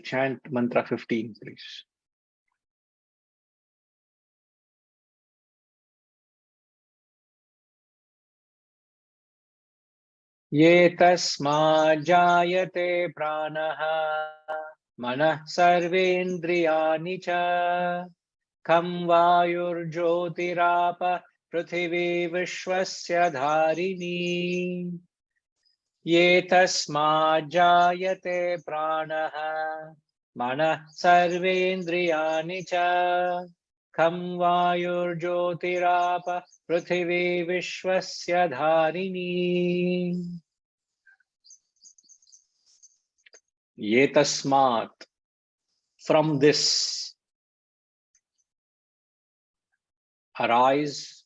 chant mantra 15, please. Ye tasmād jāyate prānaha manah sarvendriyāni ca kham vāyurjyotirāpa prithivī vishvasya dhārini. Ye tasmād jāyate prānaha manah sarvendriyāni ca kham vāyurjyotirāpa prithivī vishvasya dhārini. Ye tasmat, from this arise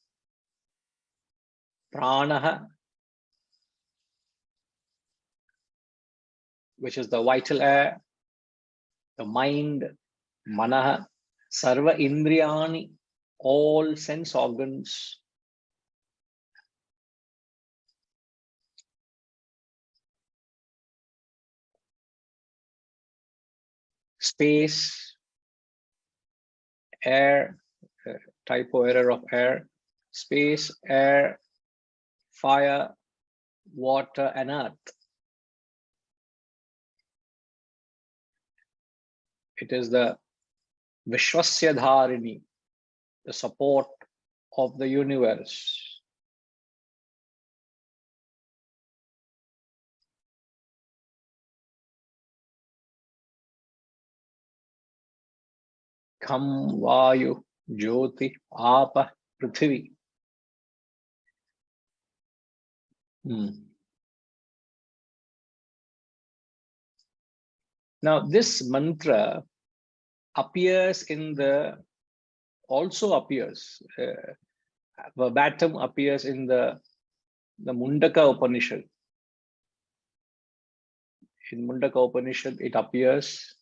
pranaha, which is the vital air, the mind, manaha, sarva indriyani, all sense organs, space, air, typo error of air, space, air, fire, water, and earth. It is the Vishwasya Dharini, the support of the universe. Kham, Vayu, Jyoti, Apa, Prithvi. Now, this mantra appears in the, verbatim appears in the Mundaka Upanishad. In Mundaka Upanishad, it appears.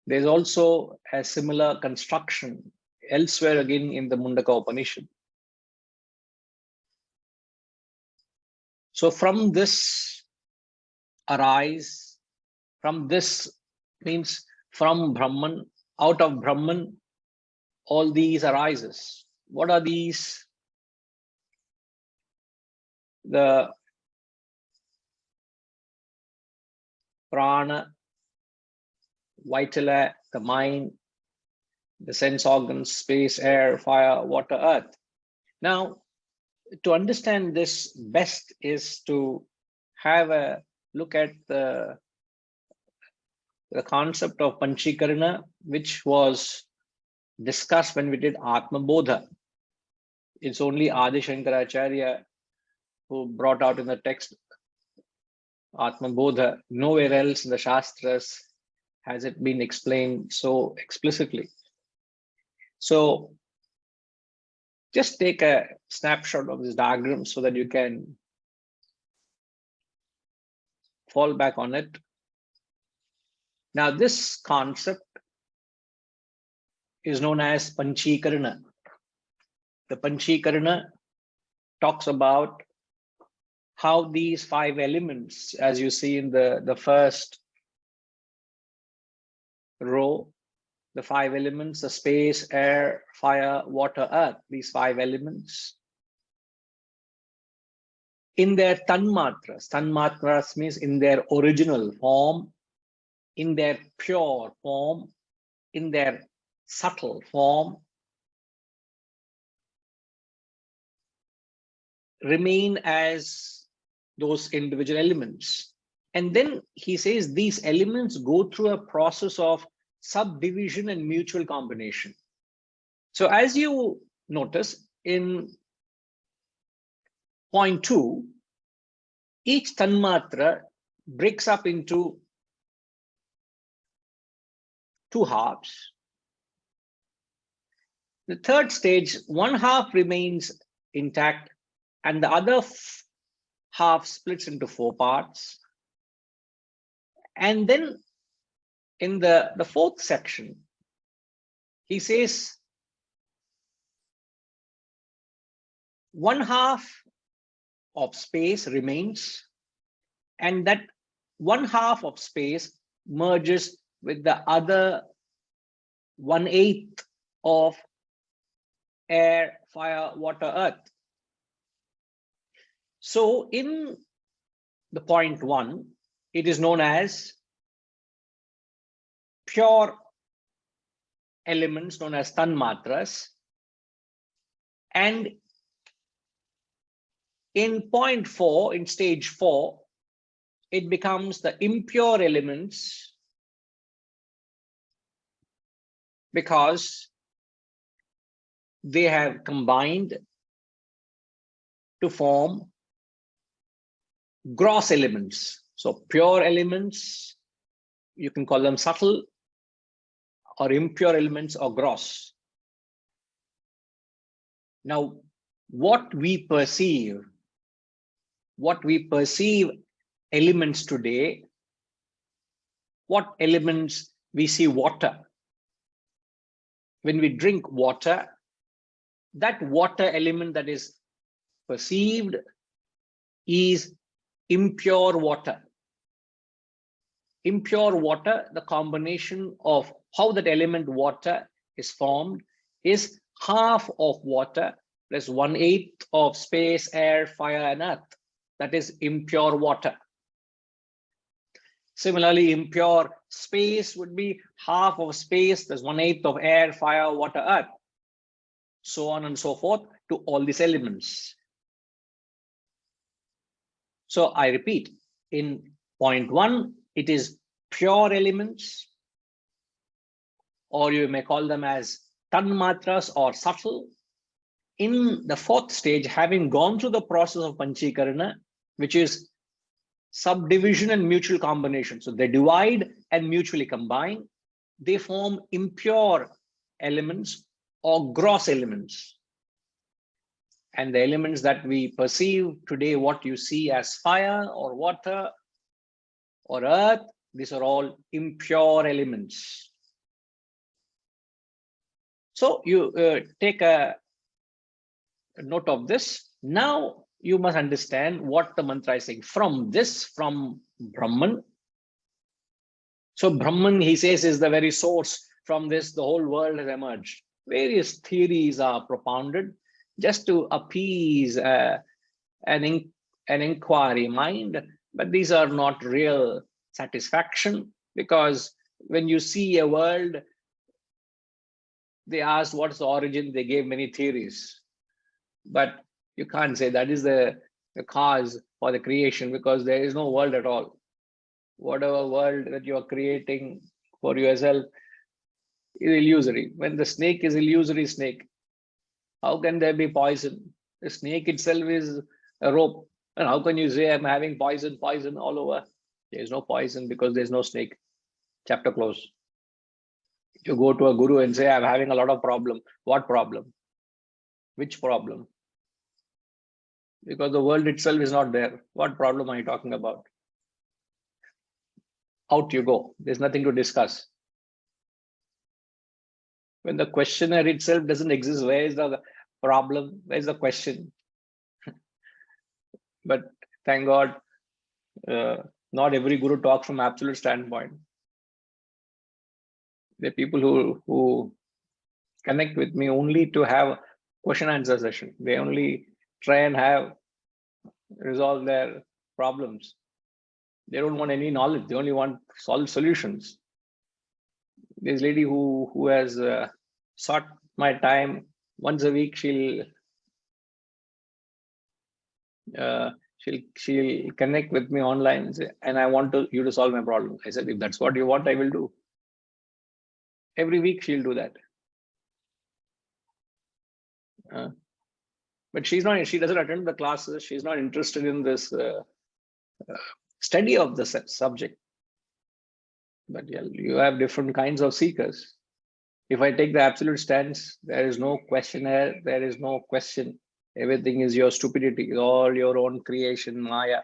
There's also a similar construction elsewhere again in the Mundaka Upanishad. So from this arise, from this means from Brahman, out of Brahman, all these arises. What are these? The prana, vital air, the mind, the sense organs, space, air, fire, water, earth. Now, to understand this best is to have a look at the concept of Panchikarana, which was discussed when we did Atma Bodha. It's only Adi Shankaracharya who brought out in the text Atma Bodha. Nowhere else in the Shastras has it been explained so explicitly. So just take a snapshot of this diagram so that you can fall back on it. Now, this concept is known as Panchikarana. The Panchikarana talks about how these 5 elements, as you see in the first row, the 5 elements, the space, air, fire, water, earth, these 5 elements, in their tanmatras means in their original form, in their pure form, in their subtle form, remain as those individual elements. And then he says these elements go through a process of subdivision and mutual combination. So as you notice in point 2, each tanmatra breaks up into 2 halves. The third stage, 1 half remains intact and the other half splits into 4 parts. And then in the 4th section, he says 1 half of space remains, and that 1 half of space merges with the other 1/8 of air, fire, water, earth. So in the point 1, it is known as pure elements known as tanmatras. And in point 4, in stage 4, it becomes the impure elements, because they have combined to form gross elements. So pure elements, you can call them subtle, or impure elements or gross. Now, what we perceive elements today, what elements we see? Water. When we drink water, that water element that is perceived is impure water. Impure water, the combination of how that element water is formed is half of water plus 1/8 of space, air, fire, and earth. That is impure water. Similarly, impure space would be half of space plus 1/8 of air, fire, water, earth, so on and so forth to all these elements. So I repeat, in point 1, it is pure elements, or you may call them as tanmatras or subtle. In the 4th stage, having gone through the process of panchikarana, which is subdivision and mutual combination, so they divide and mutually combine, they form impure elements or gross elements. And the elements that we perceive today, what you see as fire or water or earth, these are all impure elements. So you take a note of this. Now you must understand what the mantra is saying. From Brahman. So Brahman, he says, is the very source. From this, the whole world has emerged. Various theories are propounded just to appease an inquiry mind, but these are not real satisfaction, because when you see a world, they asked what's the origin, they gave many theories, but you can't say that is the cause for the creation, because there is no world at all. Whatever world that you are creating for yourself is illusory. When the snake is illusory snake, how can there be poison? The snake itself is a rope. And how can you say I'm having poison all over? There is no poison because there's no snake. Chapter close. You go to a guru and say, I'm having a lot of problem. What problem? Which problem? Because the world itself is not there. What problem are you talking about? Out you go. There's nothing to discuss. When the questioner itself doesn't exist, where is the problem? Where's the question? But thank God, not every guru talks from absolute standpoint. There are people who connect with me only to have question answer session. They only try and resolve their problems. They don't want any knowledge. They only want solve solutions. This lady who has sought my time once a week, she'll connect with me online and say, and I want you to solve my problem. I said, if that's what you want, I will do. Every week she'll do that. But she doesn't attend the classes. She's not interested in this study of the subject. But yeah, you have different kinds of seekers. If I take the absolute stance, there is no questionnaire, there is no question. Everything is your stupidity, all your own creation, Maya.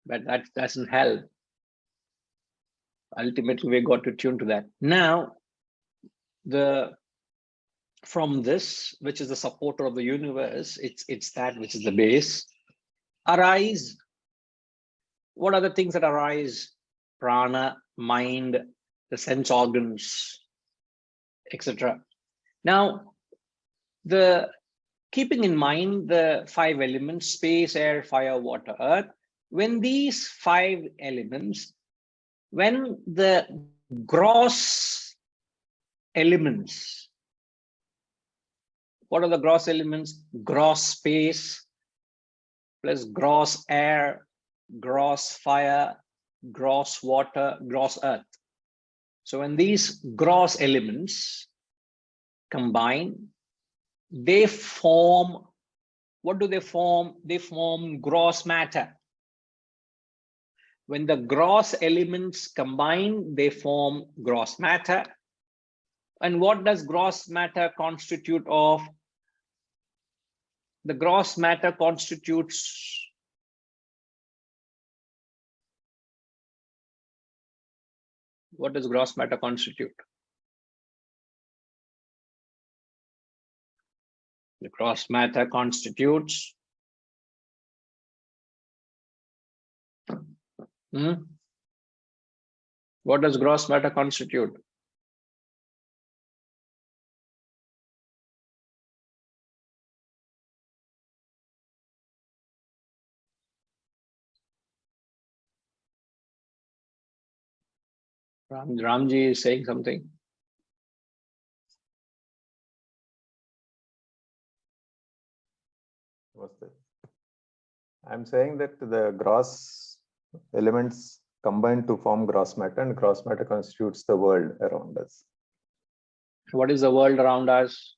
But that doesn't help. Ultimately, we got to tune to that. Now, from this, which is the supporter of the universe, it's that which is the base, arise. What are the things that arise? Prana, mind, the sense organs, etc. Now, keeping in mind the 5 elements, space, air, fire, water, earth, when these 5 elements, when the gross elements, what are the gross elements? Gross space plus gross air, gross fire, gross water, gross earth. So when these gross elements combine, they form, what do they form? They form gross matter. When the gross elements combine, they form gross matter. And what does gross matter constitute of? The gross matter constitutes what does gross matter constitute? The gross matter constitutes what does gross matter constitute? Ramji is saying something. I'm saying that the gross elements combine to form gross matter, and gross matter constitutes the world around us. What is the world around us?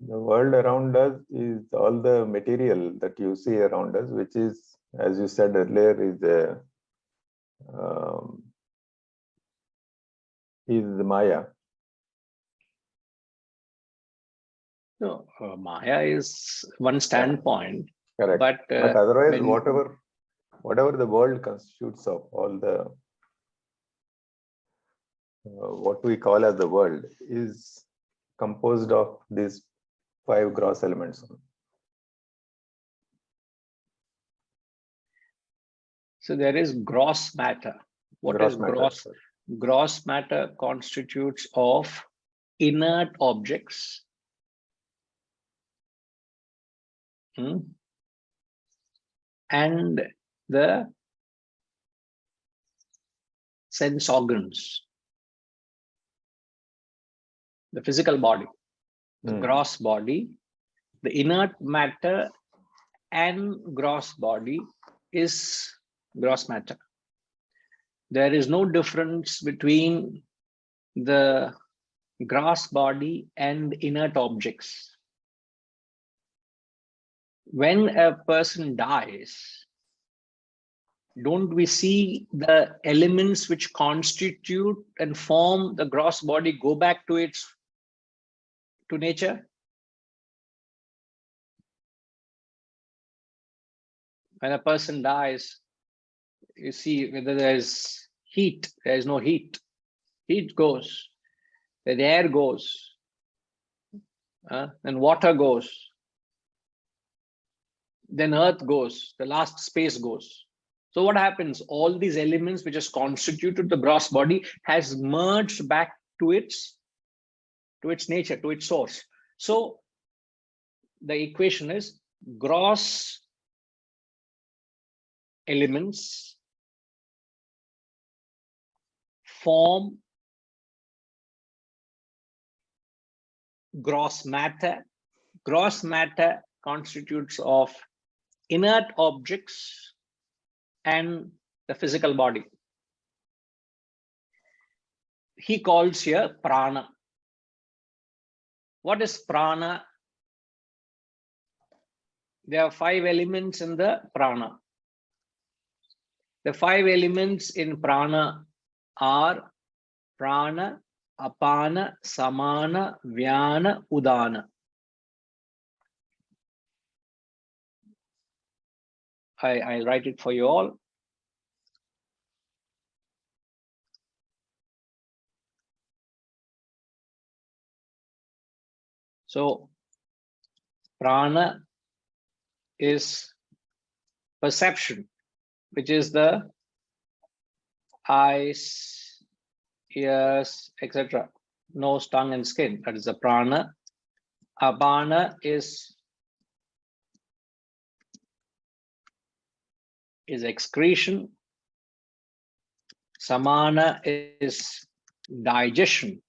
The world around us is all the material that you see around us, which is, as you said earlier, is Maya. No, Maya is one standpoint. Correct. But otherwise, whatever the world constitutes of, all the what we call as the world is composed of these 5 gross elements. So there is gross matter. What is gross? Gross matter constitutes of inert objects. And the sense organs, the physical body, the gross body, the inert matter and gross body is gross matter. There is no difference between the gross body and inert objects. When a person dies, don't we see the elements which constitute and form the gross body go back to nature? When a person dies, you see whether there's heat, there is no heat. Heat goes, the air goes, and water goes. Then earth goes, the last space goes. So what happens? All these elements which has constituted the gross body has merged back to its nature, to its source. So the equation is gross elements form gross matter. Gross matter constitutes of inert objects and the physical body. He calls here prana. What is prana? There are 5 elements in the prana. The 5 elements in prana are prana, apana, samana, vyana, udana. I'll write it for you all. So prana is perception, which is the eyes, ears, etc. Nose, tongue, and skin. That is the prana. Apana is excretion. Samana is digestion.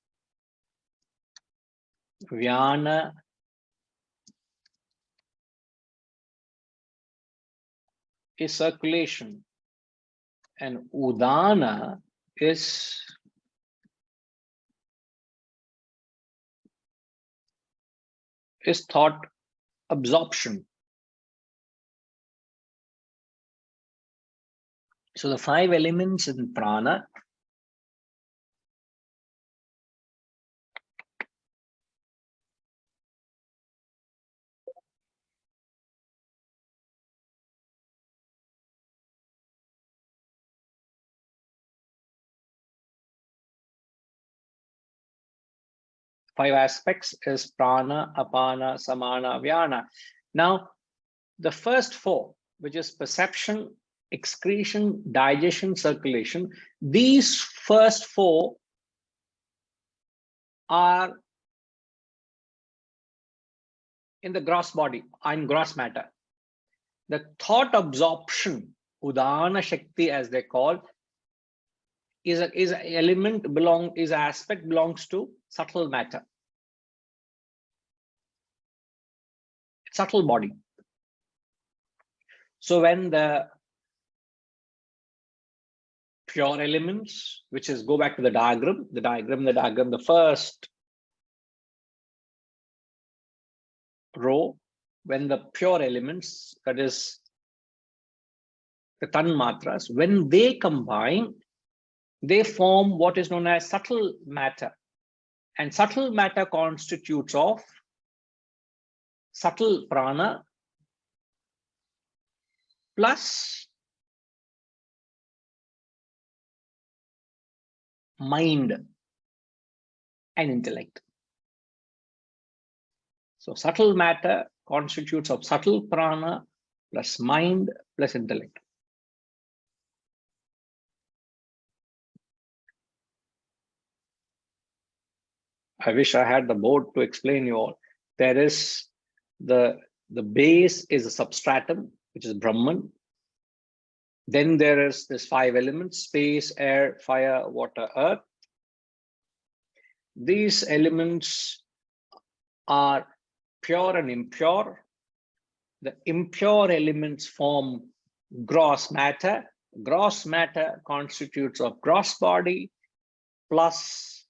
Vyana is circulation. And Udana is thought absorption. So the 5 elements in prana five aspects is prana, apana, samana, vyana. Now, the first 4, which is perception, excretion, digestion, circulation, these first 4 are in the gross body, in gross matter. The thought absorption, udana shakti as they call, is an element is an aspect belongs to subtle matter, subtle body. So when the pure elements, which is, go back to the diagram, the first row, when the pure elements, that is the tanmatras, when they combine, they form what is known as subtle matter. And subtle matter constitutes of subtle prana plus mind and intellect. So subtle matter constitutes of subtle prana plus mind plus intellect. I wish I had the board to explain you all. There is the base is a substratum, which is Brahman. Then there is this 5 elements: space, air, fire, water, earth. These elements are pure and impure. The impure elements form gross matter. Gross matter constitutes of gross body plus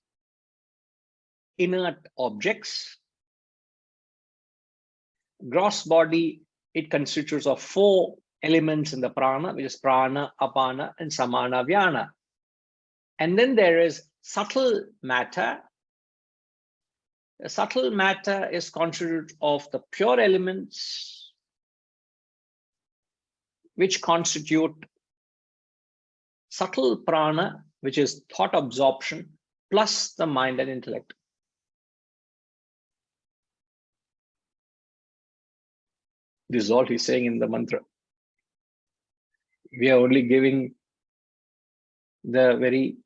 inert objects. Gross body, it constitutes of 4 elements in the prana, which is prana, apana, and samana, vyana. And then there is subtle matter. The subtle matter is constituted of the pure elements, which constitute subtle prana, which is thought absorption, plus the mind and intellect. This is all he's saying in the mantra. We are only giving the very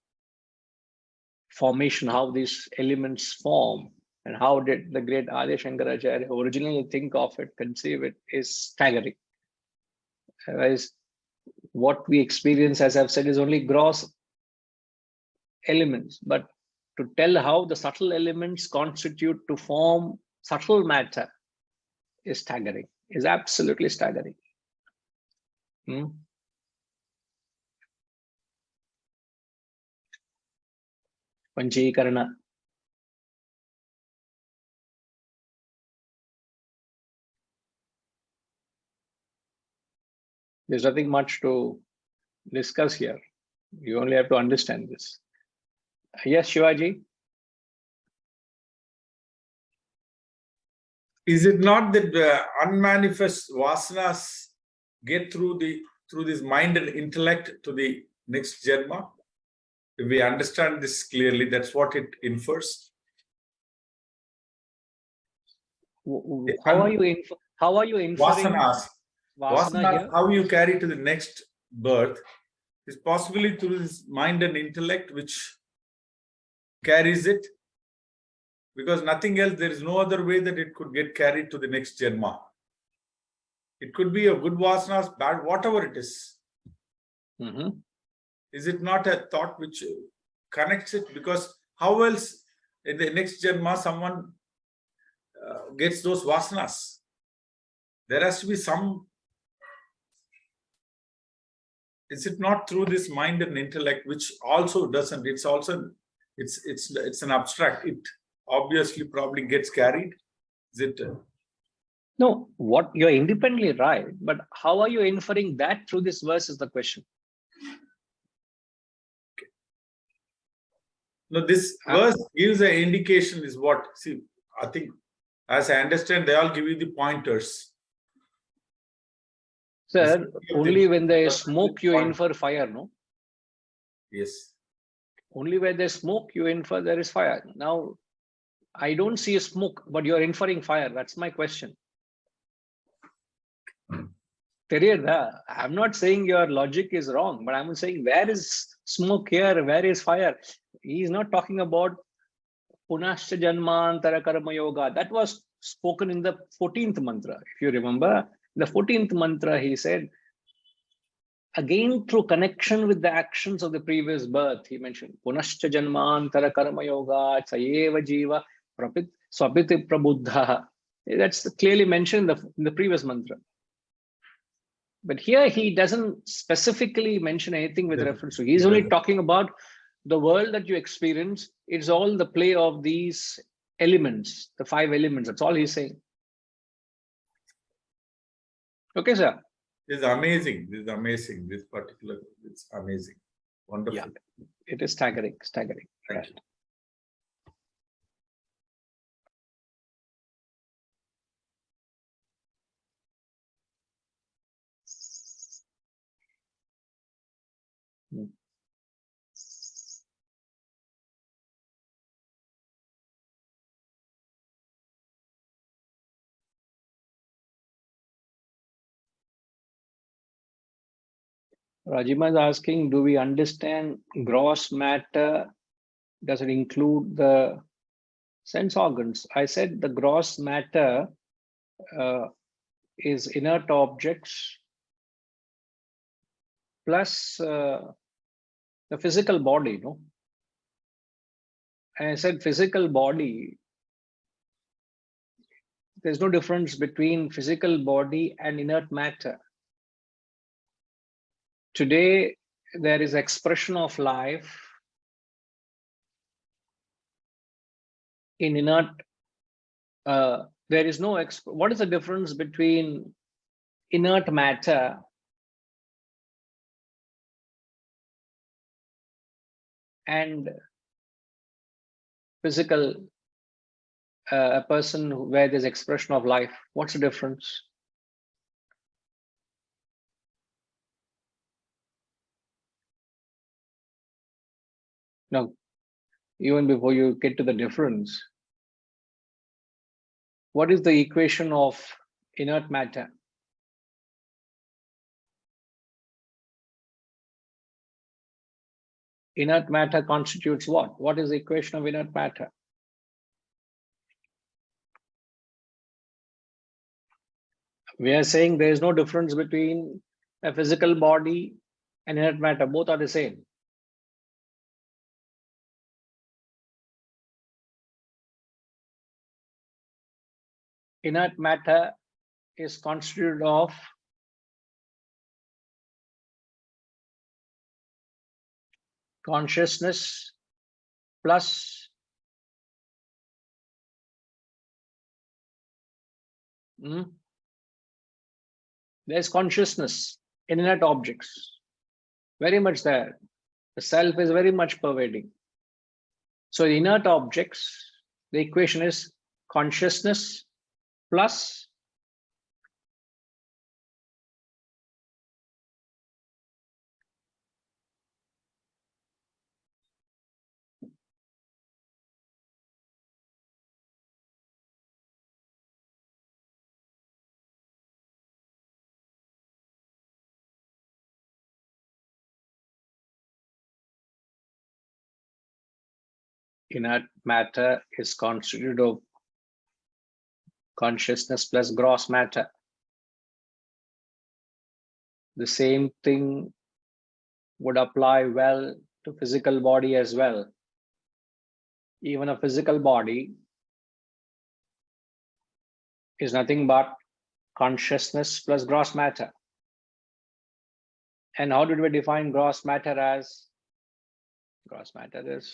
formation, how these elements form, and how did the great Adi Shankaracharya originally think of it, conceive it, is staggering. Otherwise, what we experience, as I've said, is only gross elements. But to tell how the subtle elements constitute to form subtle matter is staggering, is absolutely staggering. Pancheekarana. There's nothing much to discuss here. You only have to understand this. Yes, Shivaji? Is it not that unmanifest vasanas get through this mind and intellect to the next Janma? If we understand this clearly, that's what it infers. How are you inferring Vasanas vasana here? how you carry to the next birth It's possibly through this mind and intellect which carries it, because nothing else, there is no other way that it could get carried to the next Janma. It could be a good vasanas, bad, whatever it is. Mhm. Is it not a thought which connects it? Because how else in the next Janma someone gets those vasanas? There has to be some. Is it not through this mind and intellect, which also doesn't? It's also it's an abstract. It obviously probably gets carried. Is it? No, what you're independently right, but how are you inferring that through this verse is the question. No, this verse gives an indication is what. See, I think, as I understand, they all give you the pointers. Sir, only when there is smoke you infer fire, no? Yes. Only where there's smoke you infer there is fire. Now, I don't see a smoke, but you're inferring fire. That's my question. I'm not saying your logic is wrong, but I'm saying where is smoke here? Where is fire? He's not talking about Punascha Janmantara Karma Yoga. That was spoken in the 14th mantra. If you remember, the 14th mantra, he said, again through connection with the actions of the previous birth, he mentioned Punascha Janmantara Karma Yoga, Sayeva Jiva, Swapiti Prabuddha. That's clearly mentioned in the previous mantra. But here he doesn't specifically mention anything with reference to. He's only talking about the world that you experience. It's all the play of these elements, the 5 elements. That's all he's saying. Okay, sir. This is amazing. This is amazing. This particular, it's amazing. Wonderful. Yeah, it is staggering. Thank Right. you. Rajima is asking, do we understand gross matter? Does it include the sense organs? I said the gross matter is inert objects plus the physical body, no? And I said physical body, there's no difference between physical body and inert matter. Today, there is expression of life in inert. There is no. What is the difference between inert matter and physical? A person where there's expression of life. What's the difference? No, even before you get to the difference, what is the equation of inert matter? Inert matter constitutes what? What is the equation of inert matter? We are saying there is no difference between a physical body and inert matter. Both are the same. Inert matter is constituted of consciousness plus there's consciousness in inert objects, very much there. The self is very much pervading. So inert objects, the equation is consciousness plus inert matter is constituted of consciousness plus gross matter. The same thing would apply well to physical body as well. Even a physical body is nothing but consciousness plus gross matter. And how did we define gross matter as? Gross matter is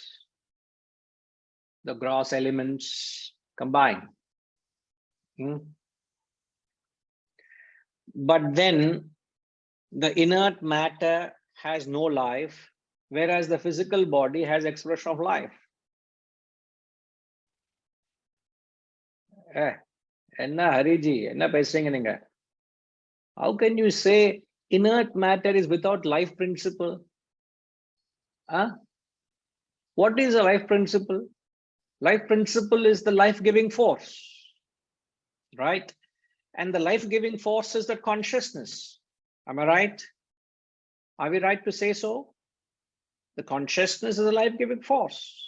the gross elements combined. But then the inert matter has no life, whereas the physical body has expression of life. Enna Hariji, enna pesringa neenga? How can you say inert matter is without life principle? What is a life principle? Life principle is the life-giving force, right? And the life-giving force is the consciousness. Am I right? Are we right to say so? The consciousness is a life-giving force.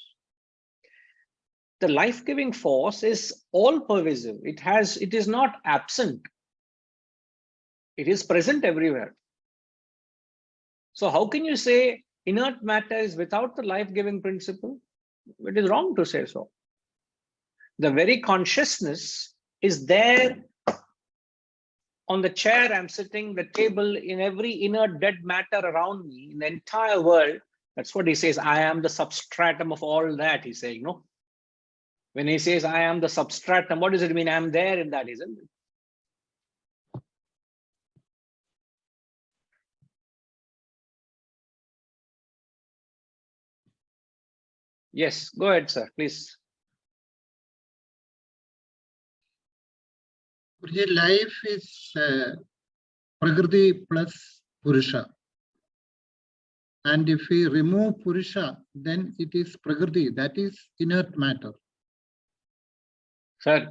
The life-giving force is all-pervasive. It is not absent. It is present everywhere. So how can you say inert matter is without the life-giving principle? It is wrong to say so. The very consciousness is there on the chair I'm sitting, the table, in every inert dead matter around me, in the entire world. That's what he says. I am the substratum of all that, he's saying, no? When he says I am the substratum, what does it mean? I'm there in that, isn't it? Yes, go ahead, sir, please. Life is Prakriti plus Purusha. And if we remove Purusha, then it is Prakriti, that is inert matter. Sir,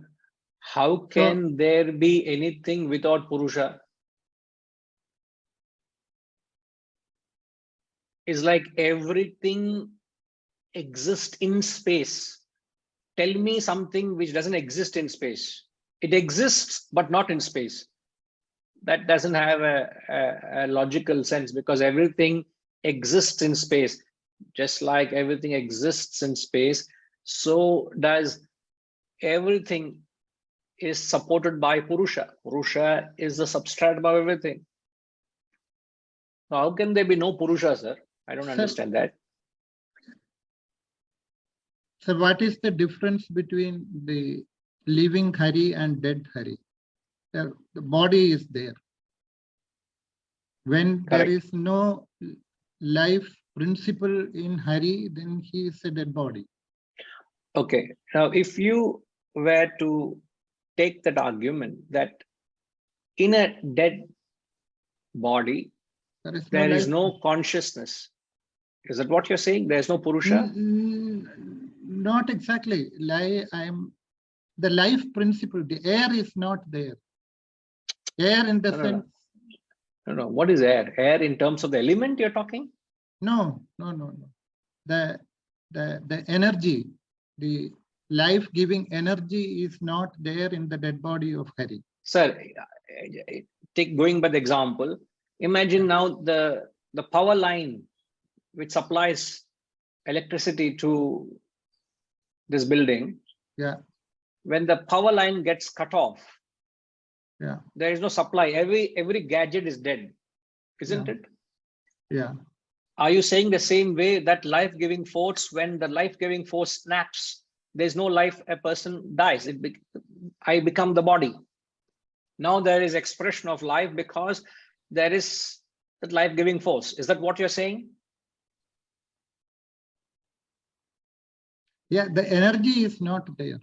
how can there be anything without Purusha? It's like everything exists in space. Tell me something which doesn't exist in space. It exists, but not in space. That doesn't have a logical sense, because everything exists in space. Just like everything exists in space, so does everything is supported by Purusha. Purusha is the substratum of everything. So how can there be no Purusha, sir? I don't understand that. So what is the difference between the living Hari and dead Hari? The body is there. When Correct. there is no life principle in Hari, then he is a dead body. Okay, now if you were to take that argument that in a dead body, there is no consciousness. Is that what you're saying? There's no Purusha? Not exactly. The life principle, the air is not there. Air in the sense. No. What is air? Air in terms of the element you're talking? No. The energy, the life-giving energy is not there in the dead body of Hari. Sir, going by the example, imagine now the power line which supplies electricity to this building. Yeah. When the power line gets cut off, yeah, there is no supply. Every gadget is dead, isn't it? Yeah. Are you saying the same way that life-giving force, when the life-giving force snaps, there's no life, a person dies. I become the body. Now there is expression of life because there is that life-giving force. Is that what you're saying? Yeah, the energy is not there.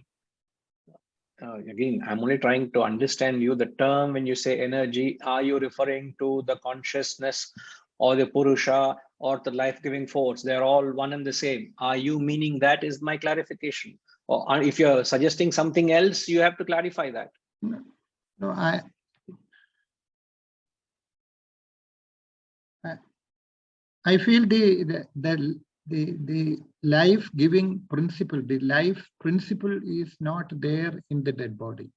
Again, I'm only trying to understand you. The term, when you say energy, are you referring to the consciousness or the Purusha or the life-giving force? They're all one and the same. Are you meaning that? Is my clarification? Or if you're suggesting something else, you have to clarify that. No, I feel the the life-giving principle, the life principle is not there in the dead body.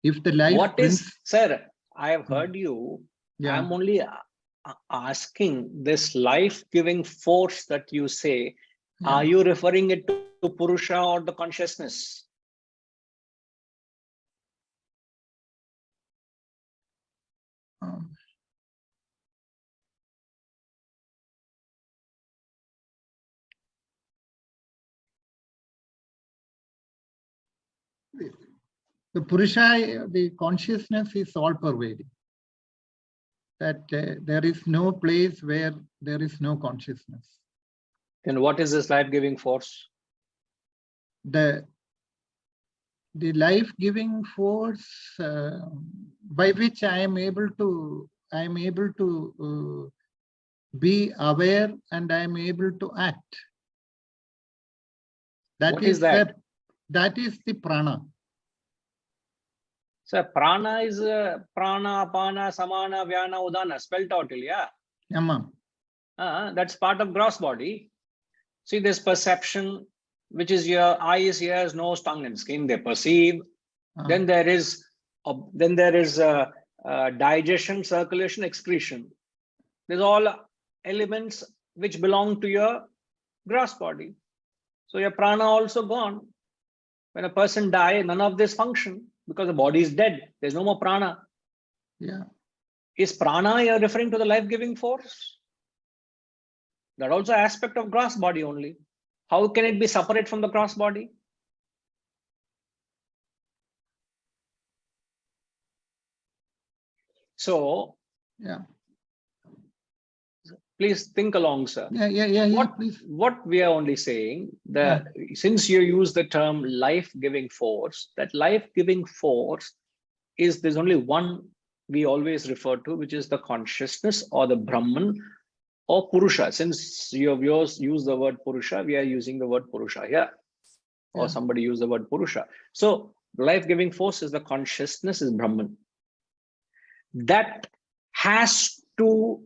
If the life What is, sir, I have heard you. Yeah. I'm only asking this life-giving force that you say, Yeah. are you referring it to Purusha or the consciousness? um, the Purusha, the consciousness is all pervading. That there is no place where there is no consciousness. Then what is this life-giving force? The life-giving force by which I am able to be aware and I am able to act. What is that? That is the prana. So prana is prana, apana, samana, vyana, udana, spelled out, yeah. That's part of gross body. See, this perception, which is your eyes, ears, nose, tongue, and skin, they perceive. Then there is digestion, circulation, excretion. These all elements which belong to your gross body. So your prana also gone. When a person dies, none of this function because the body is dead. There's no more prana. Yeah. Is prana you're referring to the life-giving force? That also aspect of gross body only. How can it be separate from the gross body? So, yeah. Please think along, sir. Please. What we are only saying that since you use the term life-giving force, that life-giving force is, there's only one we always refer to, which is the consciousness or the Brahman or Purusha. Since you have used the word Purusha, we are using the word Purusha here. Or somebody used the word Purusha. So life-giving force is the consciousness, is Brahman. That has to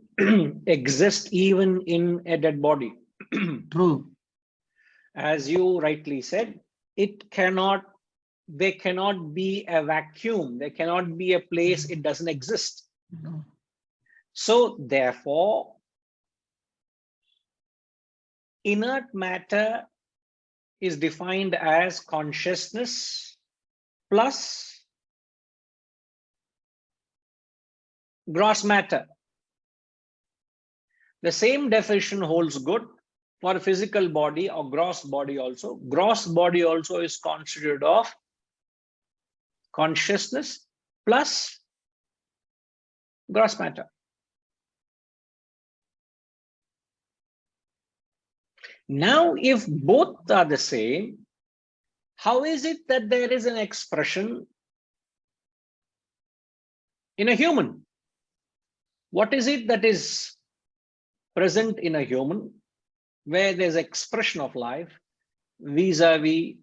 exist even in a dead body. True. As you rightly said, there cannot be a vacuum. There cannot be a place it doesn't exist. No. So therefore, inert matter is defined as consciousness plus gross matter. The same definition holds good for physical body or gross body also. Gross body also is constituted of consciousness plus gross matter. Now, if both are the same, how is it that there is an expression in a human? What is it that is present in a human where there's expression of life vis-a-vis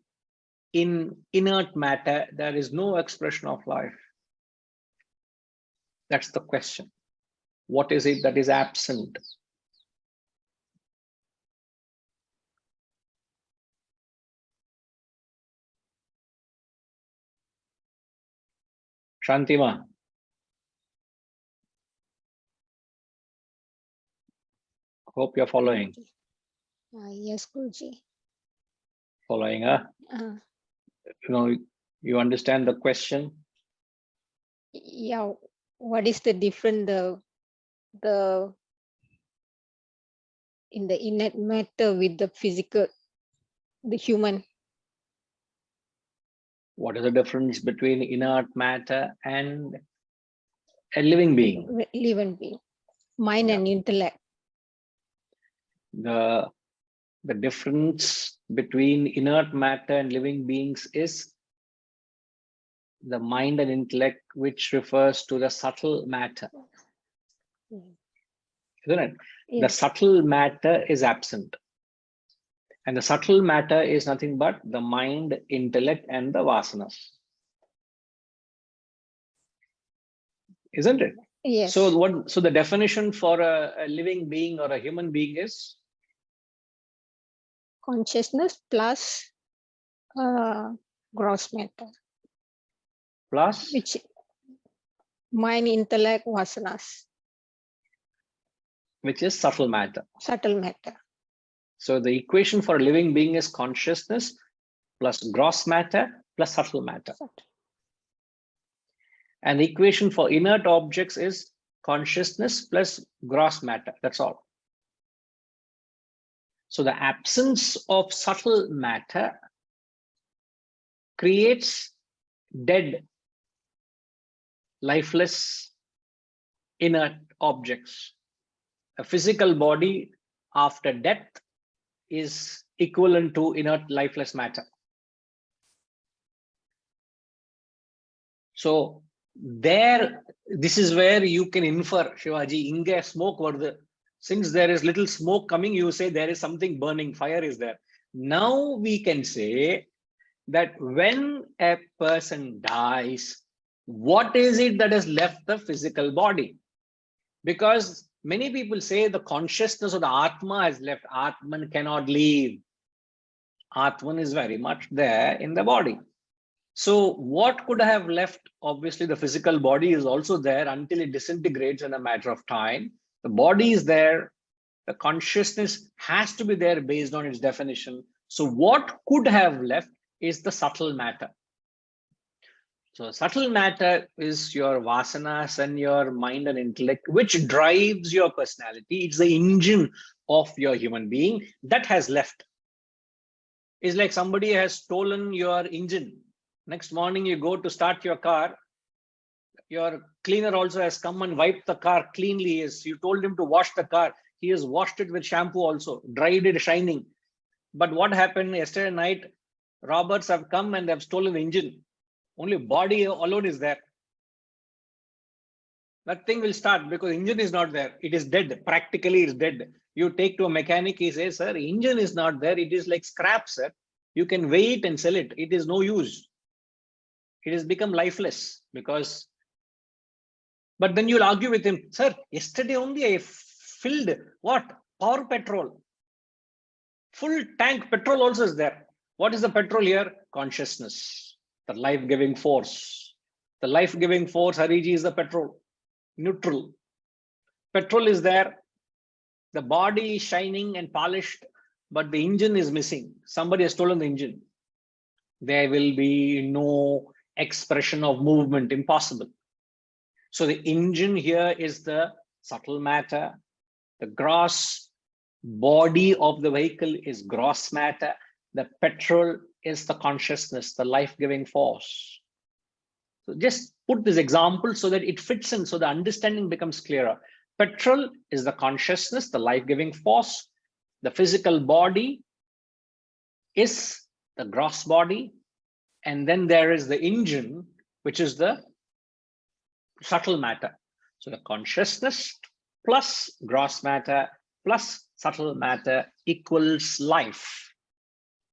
in inert matter, there is no expression of life? That's the question. What is it that is absent? Shantima. Hope you're following. Yes, Guruji. Following, huh? You understand the question? Yeah. What is the difference the in the inert matter with the physical, the human? What is the difference between inert matter and a living being? Living being, mind and intellect. The difference between inert matter and living beings is the mind and intellect, which refers to the subtle matter. Isn't it? Yes. The subtle matter is absent. And the subtle matter is nothing but the mind, intellect, and the vasanas. Isn't it? Yes. So the definition for a living being or a human being is consciousness plus gross matter, Plus which mind, intellect, vasanas, which is subtle matter. subtle matter. So the equation for a living being is consciousness plus gross matter plus subtle matter. And the equation for inert objects is consciousness plus gross matter. That's all. So the absence of subtle matter creates dead, lifeless, inert objects. A physical body after death is equivalent to inert, lifeless matter. So there, this is where you can infer, Shivaji, inge smoke vardu. Since there is little smoke coming, you say there is something burning, fire is there. Now we can say that when a person dies, what is it that has left the physical body? Because many people say the consciousness of the Atma has left. Atman cannot leave. Atman is very much there in the body. So what could have left? Obviously, the physical body is also there until it disintegrates in a matter of time. The body is there. The consciousness has to be there based on its definition. So what could have left is the subtle matter. So subtle matter is your vasanas and your mind and intellect, which drives your personality. It's the engine of your human being that has left. It's like somebody has stolen your engine. Next morning you go to start your car. Your cleaner also has come and wiped the car cleanly. As you told him to wash the car, he has washed it with shampoo also, dried it shining. But what happened yesterday night? Robbers have come and have stolen the engine. Only body alone is there. Nothing will start because engine is not there. It is dead. Practically, it's dead. You take to a mechanic, he says, sir, engine is not there. It is like scrap, sir. You can weigh it and sell it. It is no use. It has become lifeless because. But then you'll argue with him, sir, yesterday only I filled what? Power petrol. Full tank petrol also is there. What is the petrol here? Consciousness, the life-giving force. The life-giving force, Hariji, is the petrol. Neutral. Petrol is there. The body is shining and polished, but the engine is missing. Somebody has stolen the engine. There will be no expression of movement, impossible. So the engine here is the subtle matter. The gross body of the vehicle is gross matter. The petrol is the consciousness, the life-giving force. So just put this example so that it fits in, so the understanding becomes clearer. Petrol is the consciousness, the life-giving force. The physical body is the gross body. And then there is the engine, which is the subtle matter. So the consciousness plus gross matter plus subtle matter equals life.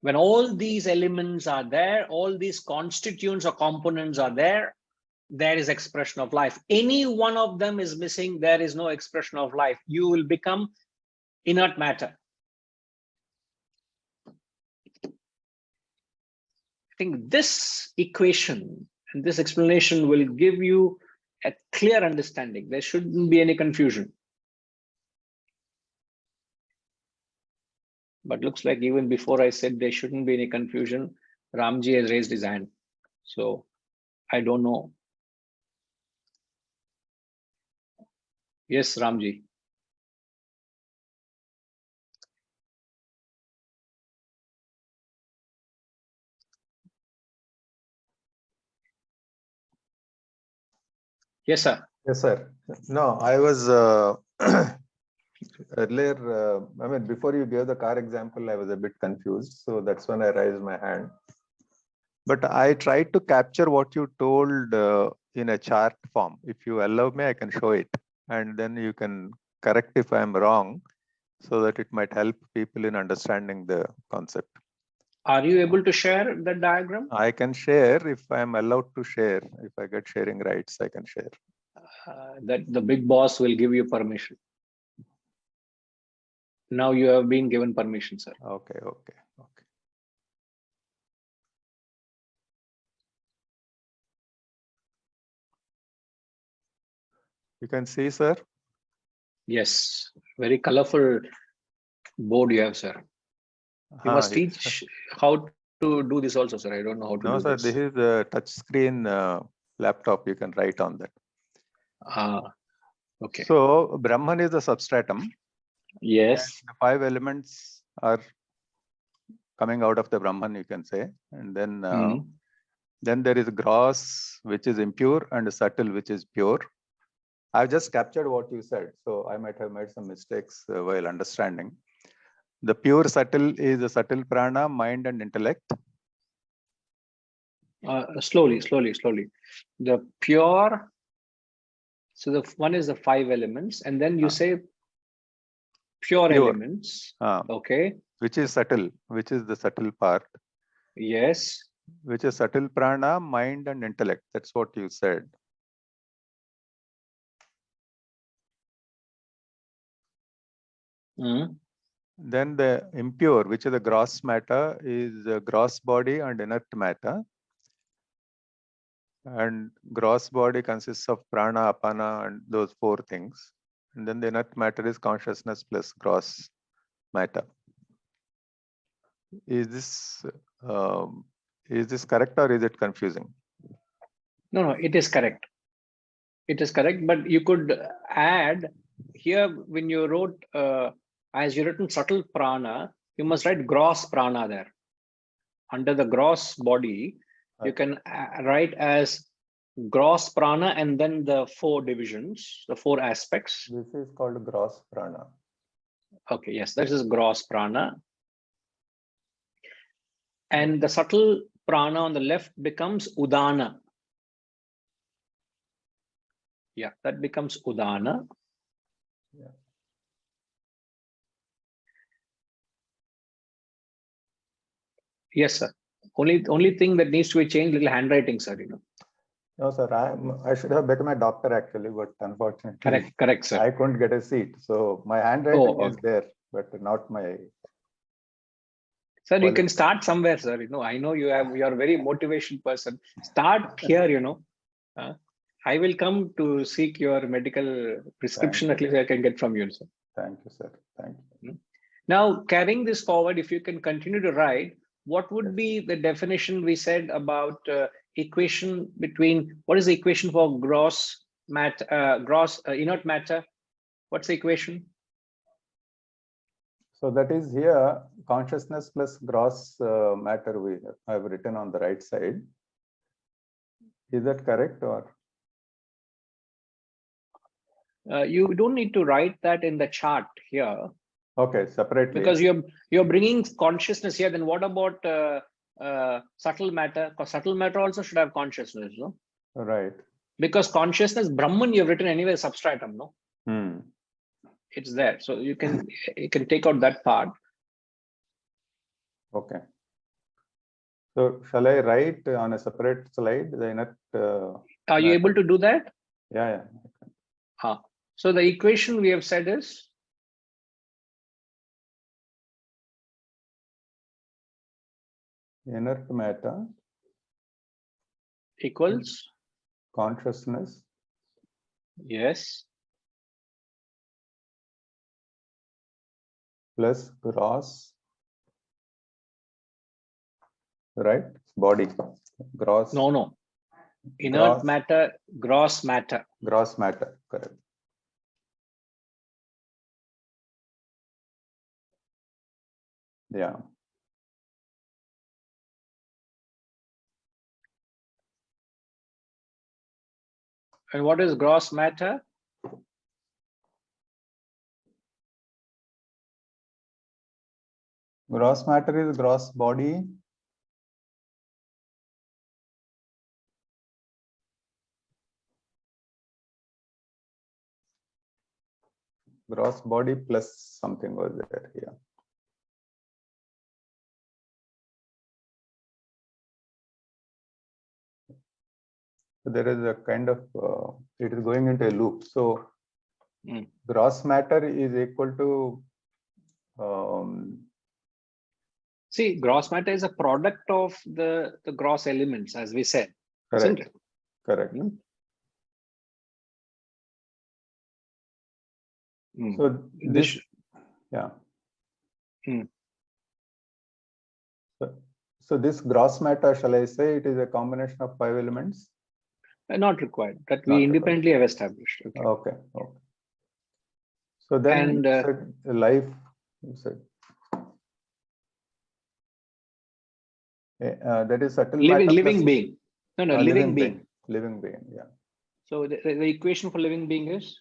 When all these elements are there, all these constituents or components are there, there is expression of life. Any one of them is missing, there is no expression of life. You will become inert matter. I think this equation and this explanation will give you a clear understanding. There shouldn't be any confusion. But looks like even before I said there shouldn't be any confusion, Ramji has raised his hand. So I don't know. Yes, Ramji. Yes, sir. Yes, sir. No, I was earlier, I mean, before you gave the car example, I was a bit confused. So that's when I raised my hand. But I tried to capture what you told in a chart form. If you allow me, I can show it. And then you can correct if I'm wrong, so that it might help people in understanding the concept. Are you able to share the diagram? I can share if I'm allowed to share. If I get sharing rights, I can share. That the big boss will give you permission. Now you have been given permission, sir. Okay. You can see, sir. Yes, very colorful board you have, sir. You must teach how to do this also, sir. I don't know how to No, do sir, this. this is a touch screen laptop. You can write on that. Okay. So Brahman is the substratum. Yes. The 5 elements are coming out of the Brahman, you can say. And then, then there is gross, which is impure, and subtle, which is pure. I've just captured what you said, so I might have made some mistakes while understanding. The pure subtle is the subtle prana, mind, and intellect. Slowly. The pure. So the one is the 5 elements, and then you say pure elements. Okay. Which is subtle, which is the subtle part. Yes. Which is subtle prana, mind, and intellect. That's what you said. Then the impure, which is the gross matter, is the gross body and inert matter. And gross body consists of prana, apana, and those 4 things. And then the inert matter is consciousness plus gross matter. Is this correct or is it confusing? No, it is correct. It is correct, but you could add here when you wrote, as you written subtle prana, you must write gross prana there. Under the gross body, you can write as gross prana and then the 4 divisions, the 4 aspects. This is called gross prana. Okay, yes, this is gross prana. And the subtle prana on the left becomes udana. Yeah, that becomes udana. Yeah. Yes, sir. Only thing that needs to be changed, little handwriting, sir. No, sir. I should have become a doctor actually, but unfortunately, correct, sir. I couldn't get a seat. So my handwriting is there, but not my. Sir, you can start somewhere, sir. I know you are a very motivation person. Start here. I will come to seek your medical prescription. At least I can get from you, sir. Thank you, sir. Thank you. Now, carrying this forward, if you can continue to write, what would be the definition we said about equation between, what is the equation for gross matter, inert matter? What's the equation? So that is here, consciousness plus gross matter we have written on the right side. Is that correct or? You don't need to write that in the chart here. Okay, separately. Because you're bringing consciousness here. Then what about subtle matter? Because subtle matter also should have consciousness, no? Right. Because consciousness, Brahman, you've written anyway substratum, no? It's there, so you can take out that part. Okay. So shall I write on a separate slide the inert? Are you able to do that? Yeah. So the equation we have said is inert matter equals consciousness. Yes. Plus gross. Right? Body. Gross. No. Inert matter, gross matter. Gross matter, correct. Yeah. And what is gross matter? Gross matter is gross body. Gross body plus something was there here. So there is a kind of, it is going into a loop. So gross matter is equal to See, gross matter is a product of the gross elements, as we said, isn't correct, it? correct. Hmm. So This- this, yeah. Hmm. So this gross matter, shall I say, it is a combination of 5 elements? Not required. That Not we required. independently have established. Okay. Okay, okay. So then And, you said life, you said. That is subtle matter living plus being. No, living being. Living being, yeah. So the equation for living being is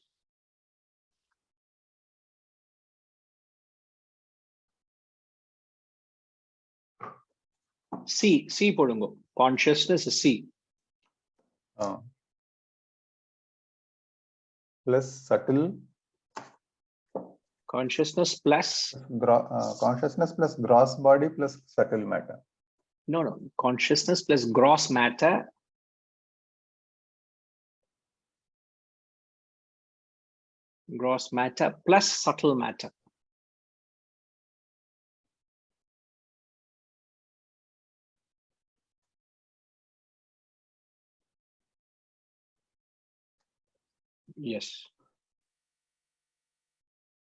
C podungo. Consciousness is C. Plus subtle, Consciousness plus consciousness plus gross body plus subtle matter. no. Consciousness plus gross matter plus subtle matter. Yes.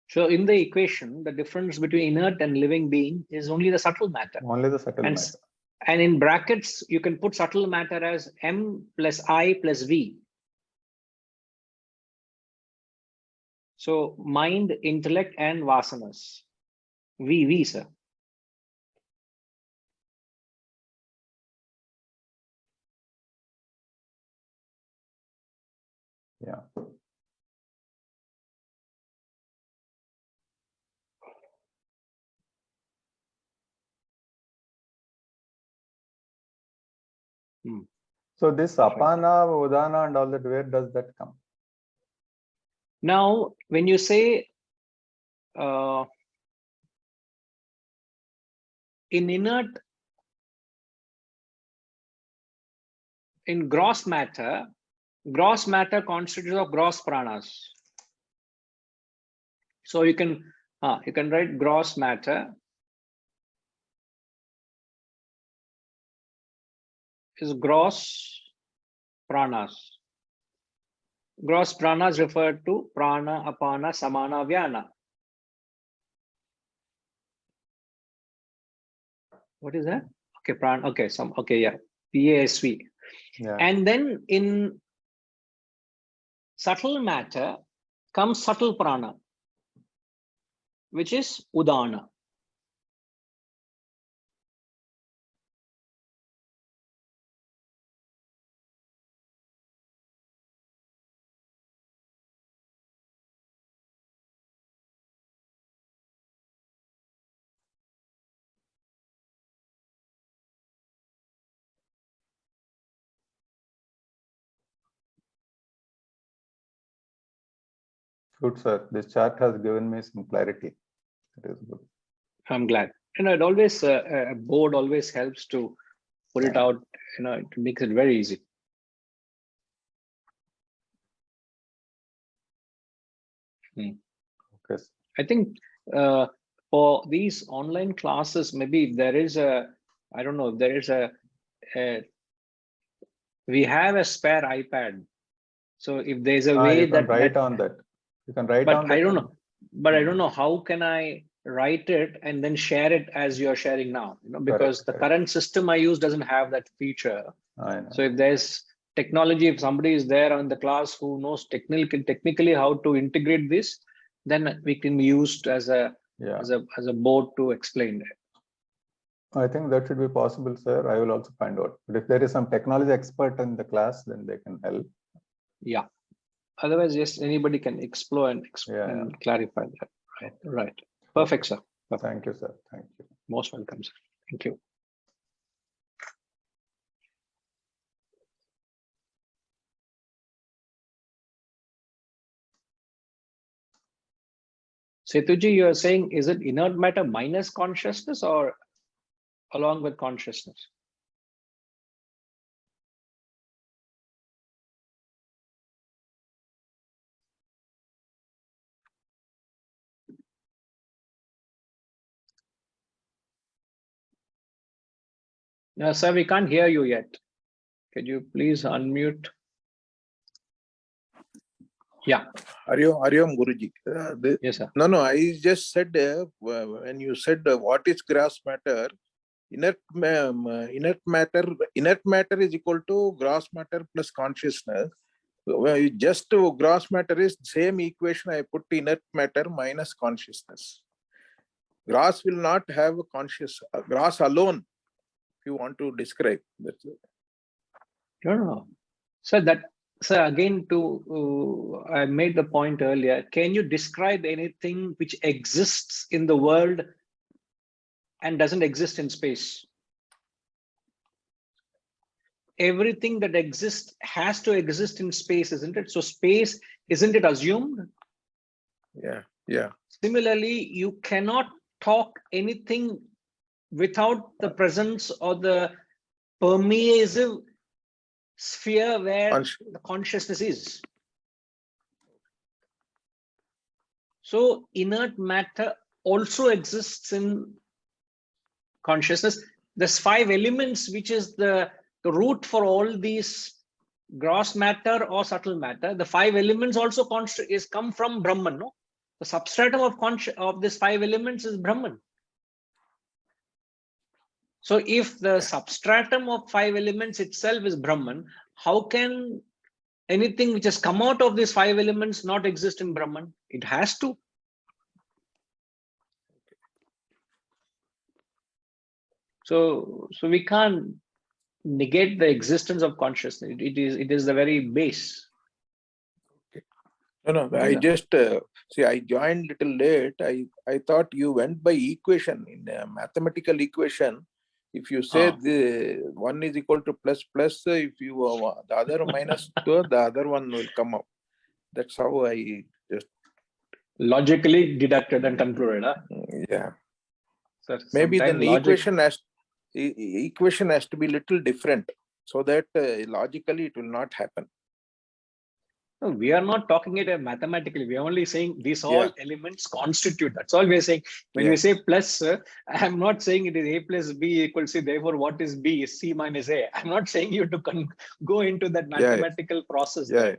So in the equation, the difference between inert and living being is only the subtle matter. Only the subtle And, matter. and in brackets, you can put subtle matter as M plus I plus V. So mind, intellect, and vasanas. V, sir. Yeah. So this apana, udana, and all that, where does that come? Now, when you say in inert, in gross matter constitutes of gross pranas. So you can write gross matter is gross pranas. Gross pranas refer to prana, apana, samana, vyana. What is that? Okay, prana. Okay, yeah, PASV. Yeah. And then in subtle matter comes subtle prana, which is udana. Good, sir. This chart has given me some clarity. It is good. I'm glad. It always a board always helps to put it out. It makes it very easy. Okay. I think for these online classes, maybe if there is I don't know if there is we have a spare iPad. So if there's a way you can that write on that. You can write but on that. I don't know. But I don't know how can I write it and then share it as you're sharing now. Because the current system I use doesn't have that feature. I know. So if there's technology, if somebody is there on the class who knows technically how to integrate this, then we can use as a board to explain it. I think that should be possible, sir. I will also find out. But if there is some technology expert in the class, then they can help. Yeah. Otherwise, yes, anybody can explore and clarify that. Right. Perfect, sir. Perfect. Thank you, sir. Thank you. Most welcome, sir. Thank you. Setuji, you are saying, is it inert matter minus consciousness or along with consciousness? No, sir, we can't hear you yet. Could you please unmute? Yeah. Hariom Guruji. Yes, sir. No, I just said when you said what is gross matter, inert matter is equal to gross matter plus consciousness. Well, just gross matter is same equation I put inert matter minus consciousness. Gross will not have conscious, gross alone, if you want to describe. That's it. No. So again, I made the point earlier. Can you describe anything which exists in the world and doesn't exist in space? Everything that exists has to exist in space, isn't it? So space, isn't it assumed? Yeah. Similarly, you cannot talk anything without the presence or the permeasive sphere where the consciousness is. So inert matter also exists in consciousness. There's 5 elements, which is the root for all these gross matter or subtle matter. The 5 elements also come from Brahman. No, the substratum of these 5 elements is Brahman. So if the substratum of 5 elements itself is Brahman, how can anything which has come out of these 5 elements not exist in Brahman? It has to. So we can't negate the existence of consciousness. It is the very base. No, I Yeah. just see. I joined little late. I thought you went by equation in a mathematical equation. If you say the one is equal to plus, if you the other minus 2, the other one will come up. That's how I just Logically deducted and concluded. Huh? yeah. So Maybe then the logic, equation has to be little different so that logically it will not happen. no, we are not talking it mathematically. We are only saying these all elements constitute. That's all we are saying. When we say plus, I'm not saying it is A plus B equals C. Therefore, what is B is C minus A. I'm not saying you to go into that mathematical process. There.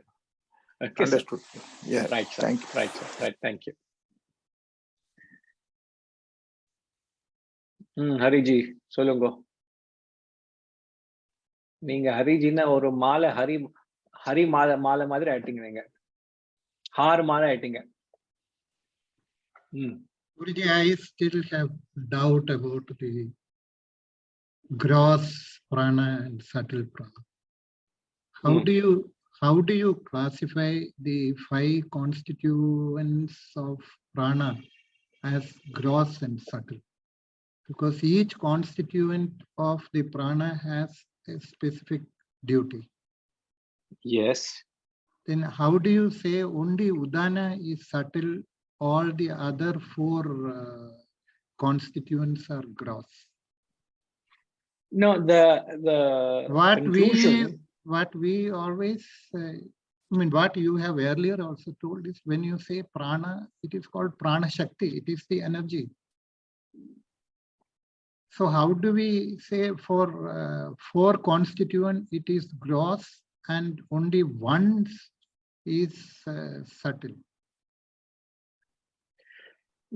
Okay, Understood. Sir. Yeah. Right, sir. Thank you. Right, sir. Right. Thank you. Hariji சொல்லுங்க. நீங்க ஹரிஜின்னா ஒரு மாலை ஹரி மாலை மாதிரி ஆயிட்டீங்க. நீங்க hour மாலை ஆயிட்டீங்க. Guruji, I still have doubt about the gross prana and subtle prana. How do you classify the 5 constituents of prana as gross and subtle? Because each constituent of the prana has a specific duty. Yes. Then how do you say only Udana is subtle, all the other 4 constituents are gross? No, the conclusion. What we always what you have earlier also told is when you say prana, it is called prana shakti. It is the energy. So how do we say for 4 constituent it is gross and only one is subtle?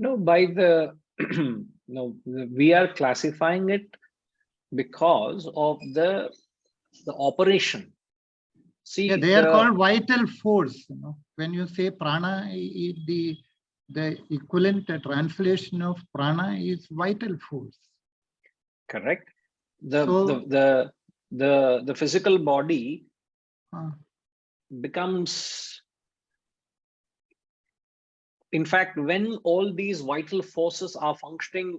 No, by the no, we are classifying it because of the operation. See, they are called vital force. When you say prana, the equivalent translation of prana is vital force. Correct. The physical body becomes, in fact, when all these vital forces are functioning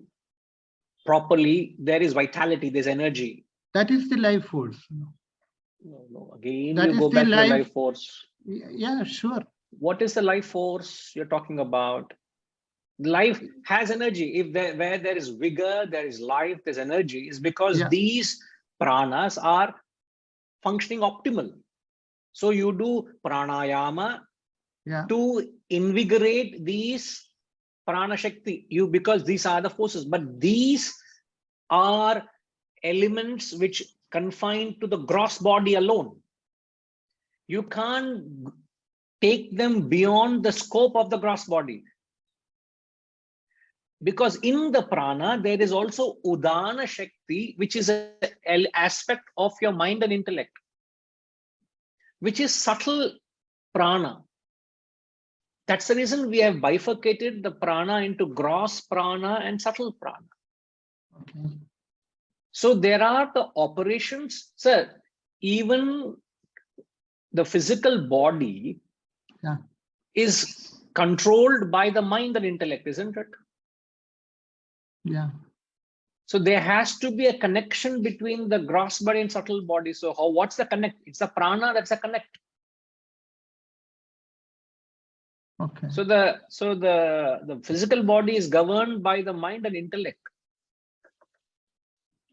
properly, there is vitality, there's energy. That is the life force. No. Again, that you go back to the life force. Yeah, sure. What is the life force you're talking about? Life has energy. Where there is vigor, there is life, there's energy, is because these pranas are functioning optimal. So you do pranayama to invigorate these prana shakti, because these are the forces, but these are elements which confined to the gross body alone. You can't take them beyond the scope of the gross body. Because in the prana, there is also Udana Shakti, which is an aspect of your mind and intellect, which is subtle prana. That's the reason we have bifurcated the prana into gross prana and subtle prana. Okay. So there are the operations, sir, even the physical body Yeah. is controlled by the mind and intellect, isn't it? Yeah. So there has to be a connection between the gross body and subtle body. So what's the connect? It's the prana that's a connect. Okay. So the physical body is governed by the mind and intellect.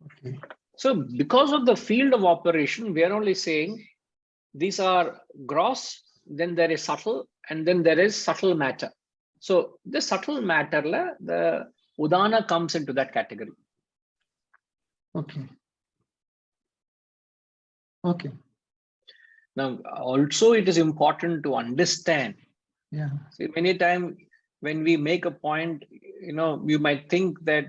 Okay. So because of the field of operation, we are only saying these are gross, then there is subtle, and then there is subtle matter. So the subtle matter, the Udana comes into that category. Okay. Okay. Now, also it is important to understand. Yeah. See, many times when we make a point, you might think that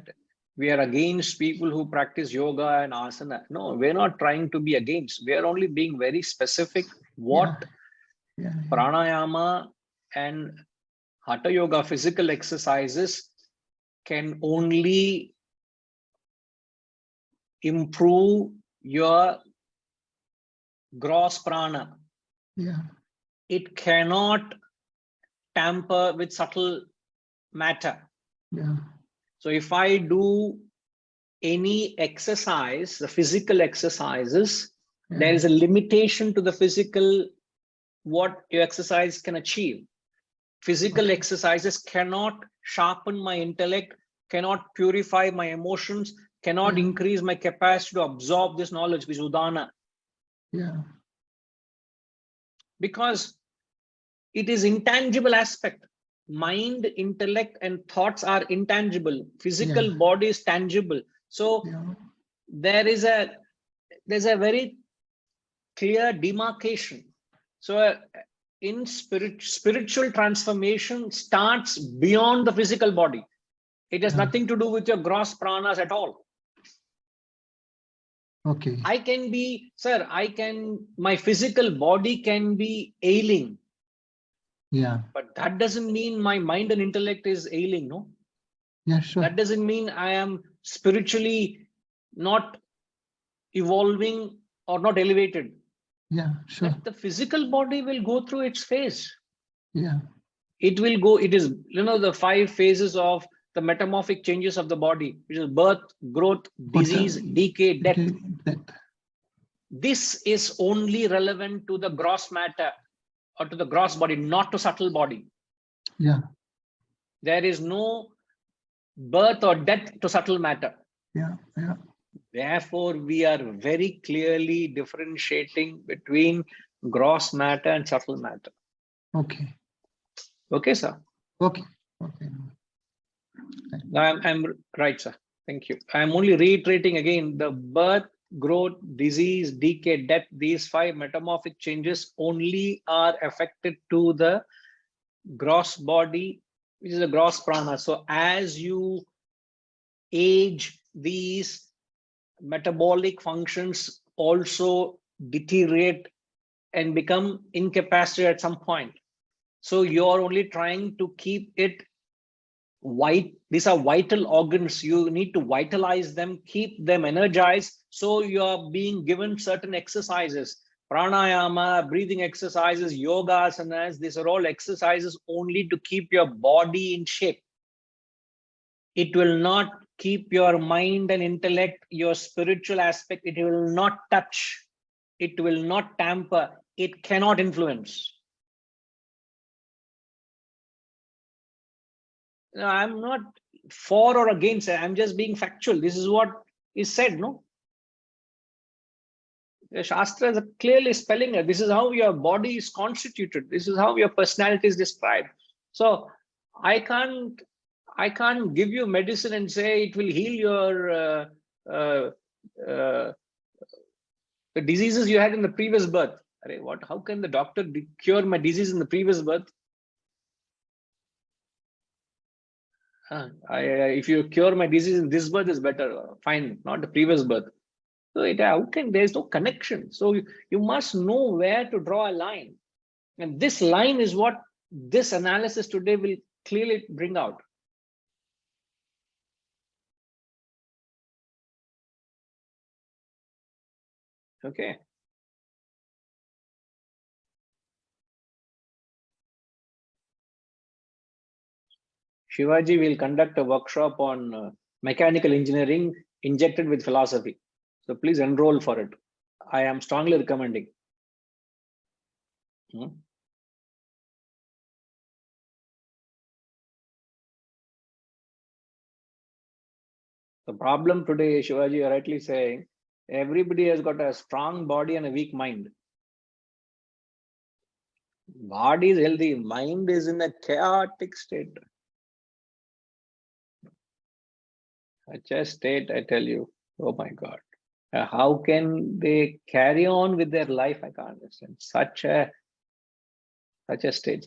we are against people who practice yoga and asana. No, we're not trying to be against. We are only being very specific what Yeah. pranayama and hatha yoga, physical exercises, can only improve your gross prana. Yeah. It cannot tamper with subtle matter. Yeah. So if I do any exercise, the physical exercises, there is a limitation to the physical, what your exercise can achieve. Physical Okay. exercises cannot sharpen my intellect, cannot purify my emotions, cannot Yeah. increase my capacity to absorb this knowledge, which is udana, Yeah. because it is intangible aspect. Mind, intellect, and thoughts are intangible. Physical Yeah. body is tangible. So Yeah. there's a very clear demarcation. So in spiritual transformation starts beyond the physical body. It has Yeah. nothing to do with your gross pranas at all. Okay. I can be, sir, my physical body can be ailing, Yeah. but that doesn't mean my mind and intellect is ailing, no? Yeah, sure. That doesn't mean I am spiritually not evolving or not elevated. Yeah, sure. But the physical body will go through its phase. Yeah. It will go, it is, the 5 phases of the metamorphic changes of the body, which is birth, growth, disease, decay, death. This is only relevant to the gross matter or to the gross body, not to subtle body. Yeah. There is no birth or death to subtle matter. Yeah. Yeah. Therefore, we are very clearly differentiating between gross matter and subtle matter. Okay. Okay, sir. Okay. Okay. I'm right, sir. Thank you. I'm only reiterating again the birth, growth, disease, decay, death, these 5 metamorphic changes only are affected to the gross body, which is a gross prana. So as you age, these metabolic functions also deteriorate and become incapacitated at some point. So you're only trying to keep it white. These are vital organs. You need to vitalize them, keep them energized. So you're being given certain exercises, pranayama, breathing exercises, yoga asanas. These are all exercises only to keep your body in shape. It will not keep your mind and intellect, your spiritual aspect. It will not touch. It will not tamper. It cannot influence. No, I'm not for or against it. I'm just being factual. This is what is said, no? The Shastra is clearly spelling it. This is how your body is constituted. This is how your personality is described. So I can't give you medicine and say it will heal your the diseases you had in the previous birth. What? How can the doctor cure my disease in the previous birth? If you cure my disease in this birth is better, fine, not the previous birth. So there's no connection. So you must know where to draw a line. And this line is what this analysis today will clearly bring out. Okay. Shivaji will conduct a workshop on mechanical engineering injected with philosophy. So please enroll for it. I am strongly recommending. The problem today, Shivaji, you're rightly saying, everybody has got a strong body and a weak mind. Body is healthy, mind is in a chaotic state. Such a state, I tell you, oh my God. How can they carry on with their life? I can't understand. Such a state.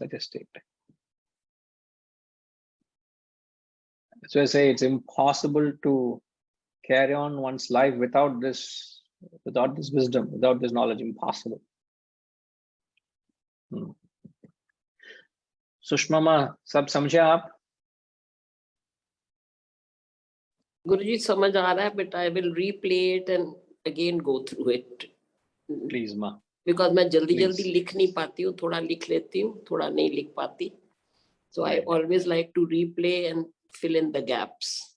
So I say it's impossible to carry on one's life without this wisdom, without this knowledge. Impossible. Sushma सब समझे आप? Guruji, समझ आ रहा है, but I will replay it and again go through it. Please, ma. Because मैं जल्दी लिख नहीं पाती हूँ, थोड़ा लिख लेती हूँ, थोड़ा नहीं लिख पाती. So I always like to replay and fill in the gaps.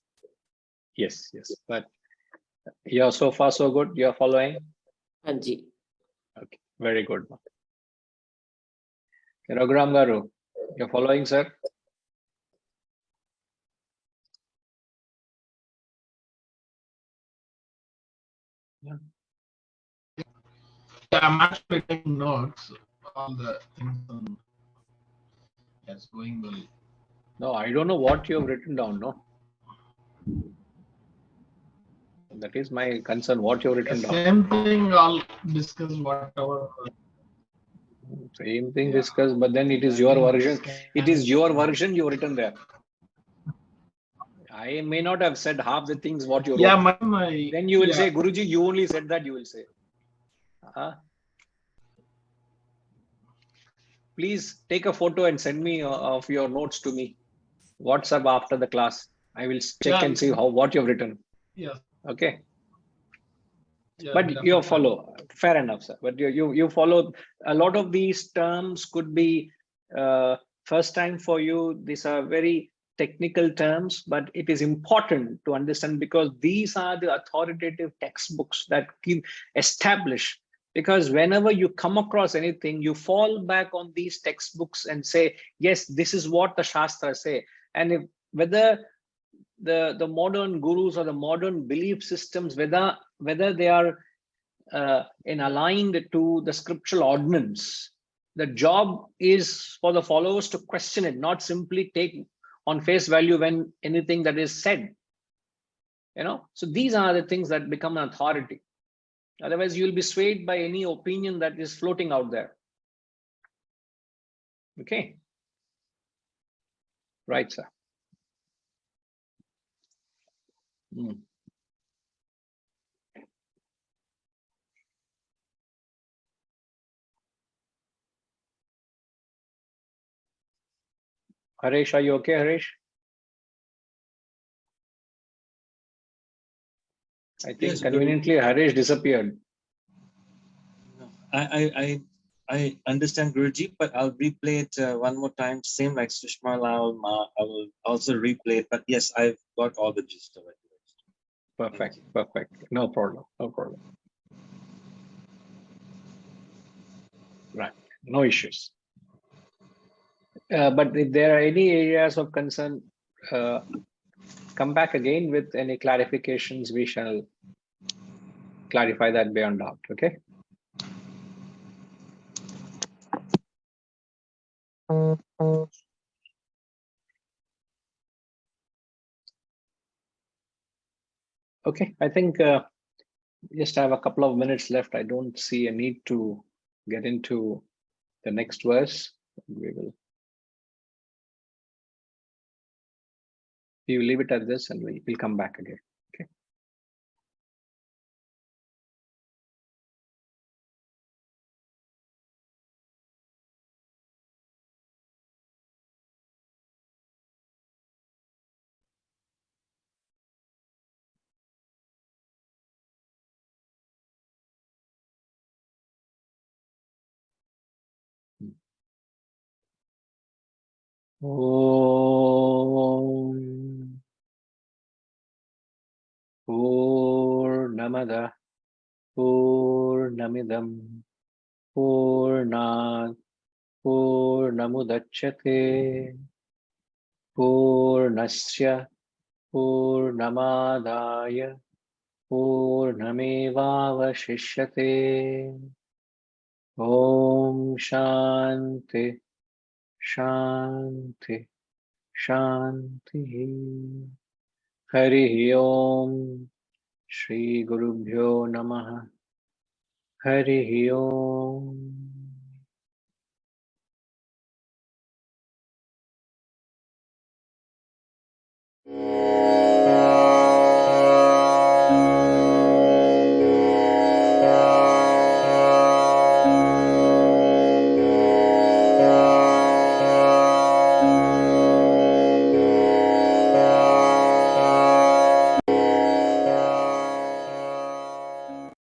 Yes. But you're so far so good. You're following. Hanji. Okay, very good, ma. Raghuram Garu, you're following, sir? I'm actually taking notes. All the things that's going well. No, I don't know what you have written down. No, that is my concern. What you have written down. Same thing. I'll discuss whatever. Same thing discussed, but then it is your version. It is your version you've written there. I may not have said half the things what you wrote. Yeah, my Then you will say, Guruji, you only said that. You will say. Please take a photo and send me of your notes to me. WhatsApp after the class. I will check and see what you have written. Yes. Okay. Yeah, But definitely. you follow, fair enough, sir. But you follow. A lot of these terms could be first time for you. These are very technical terms, but it is important to understand because these are the authoritative textbooks that establish. Because whenever you come across anything, you fall back on these textbooks and say, yes, this is what the Shastras say. And whether the modern gurus or the modern belief systems, whether they are aligned to the scriptural ordinance, the job is for the followers to question it, not simply take on face value when anything that is said. So these are the things that become an authority. Otherwise, you will be swayed by any opinion that is floating out there. Okay. Right, sir. Harish, are you okay, Harish? I think Yes, conveniently Harish disappeared. I understand, Guruji, but I'll replay it one more time. Same like Sushma, I will also replay it. But yes, I've got all the gist of it. Perfect. No problem. Right. No issues. But if there are any areas of concern, come back again with any clarifications. We shall clarify that beyond doubt. Okay. Okay, I think just have a couple of minutes left. I don't see a need to get into the next verse. We will leave it at this and we'll come back again. Okay. Om Purnamada Purnamidam Purnat Purnamudachyate Purnasya Purnamadaya Purnamevavashishyate. Om Shanti Shanti Shanti. Hari Om. Shri Gurubhyo Namaha. Hari Om.